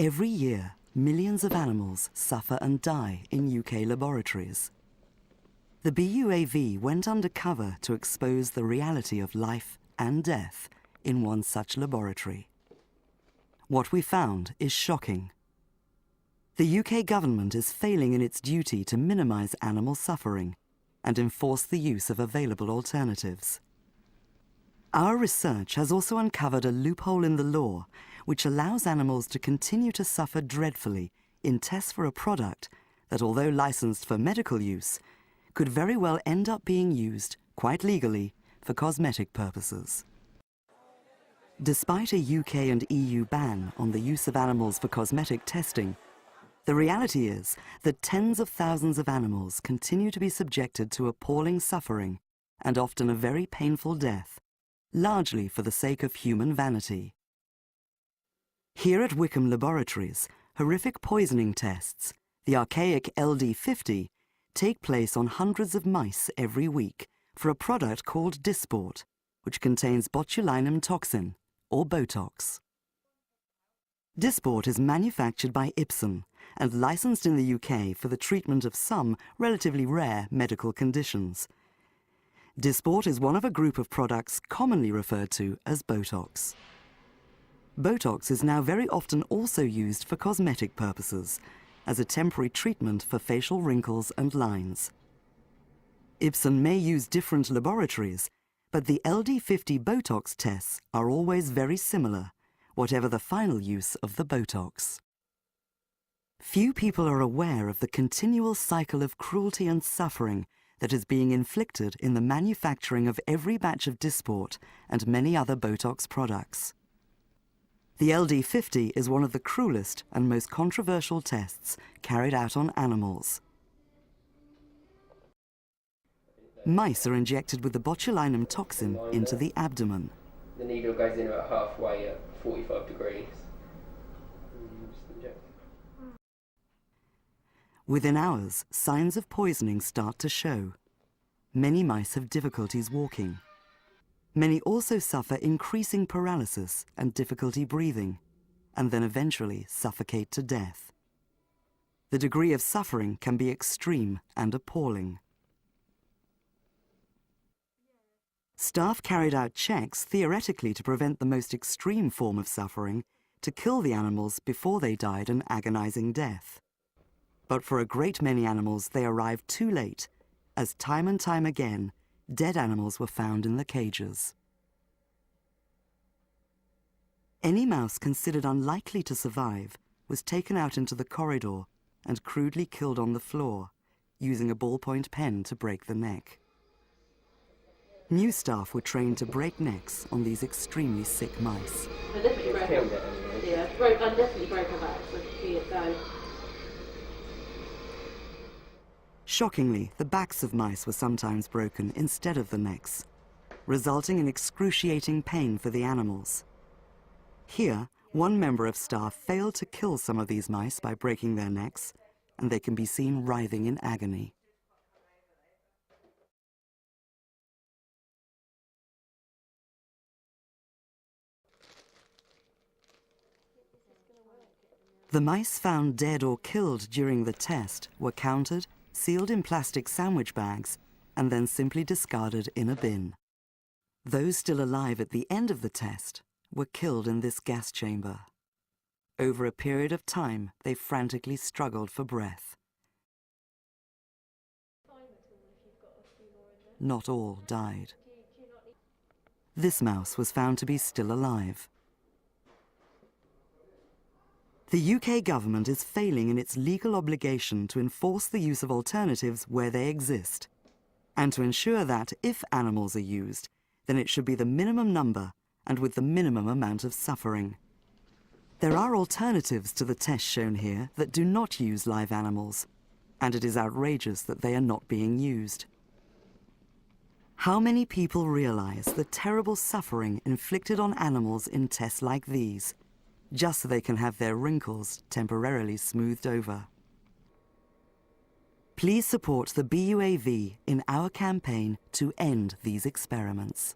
Every year, millions of animals suffer and die in UK laboratories. The BUAV went undercover to expose the reality of life and death in one such laboratory. What we found is shocking. The UK government is failing in its duty to minimise animal suffering and enforce the use of available alternatives. Our research has also uncovered a loophole in the law which allows animals to continue to suffer dreadfully in tests for a product that, although licensed for medical use, could very well end up being used, quite legally, for cosmetic purposes. Despite a UK and EU ban on the use of animals for cosmetic testing, the reality is that tens of thousands of animals continue to be subjected to appalling suffering and often a very painful death, largely for the sake of human vanity. Here at Wickham Laboratories, horrific poisoning tests, the archaic LD50, take place on hundreds of mice every week for a product called Dysport, which contains botulinum toxin, or Botox. Dysport is manufactured by Ipsen and licensed in the UK for the treatment of some relatively rare medical conditions. Dysport is one of a group of products commonly referred to as Botox. Botox is now very often also used for cosmetic purposes, as a temporary treatment for facial wrinkles and lines. Ipsen may use different laboratories, but the LD50 Botox tests are always very similar, whatever the final use of the Botox. Few people are aware of the continual cycle of cruelty and suffering that is being inflicted in the manufacturing of every batch of Dysport and many other Botox products. The LD50 is one of the cruelest and most controversial tests carried out on animals. Mice are injected with the botulinum toxin into the abdomen. The needle goes in about halfway at 45 degrees. Within hours, signs of poisoning start to show. Many mice have difficulties walking. Many also suffer increasing paralysis and difficulty breathing, and then eventually suffocate to death. The degree of suffering can be extreme and appalling. Staff carried out checks theoretically to prevent the most extreme form of suffering, to kill the animals before they died an agonizing death. But for a great many animals, they arrived too late, as time and time again, dead animals were found in the cages. Any mouse considered unlikely to survive was taken out into the corridor and crudely killed on the floor, using a ballpoint pen to break the neck. New staff were trained to break necks on these extremely sick mice. I definitely broke her. Yeah, I definitely broke her back, so I could see it go. Shockingly, the backs of mice were sometimes broken instead of the necks, resulting in excruciating pain for the animals. Here, one member of staff failed to kill some of these mice by breaking their necks, and they can be seen writhing in agony. The mice found dead or killed during the test were counted, sealed in plastic sandwich bags, and then simply discarded in a bin. Those still alive at the end of the test were killed in this gas chamber. Over a period of time, they frantically struggled for breath. Not all died. This mouse was found to be still alive. The UK government is failing in its legal obligation to enforce the use of alternatives where they exist, and to ensure that, if animals are used, then it should be the minimum number and with the minimum amount of suffering. There are alternatives to the tests shown here that do not use live animals, and it is outrageous that they are not being used. How many people realize the terrible suffering inflicted on animals in tests like these, just so they can have their wrinkles temporarily smoothed over? Please support the BUAV in our campaign to end these experiments.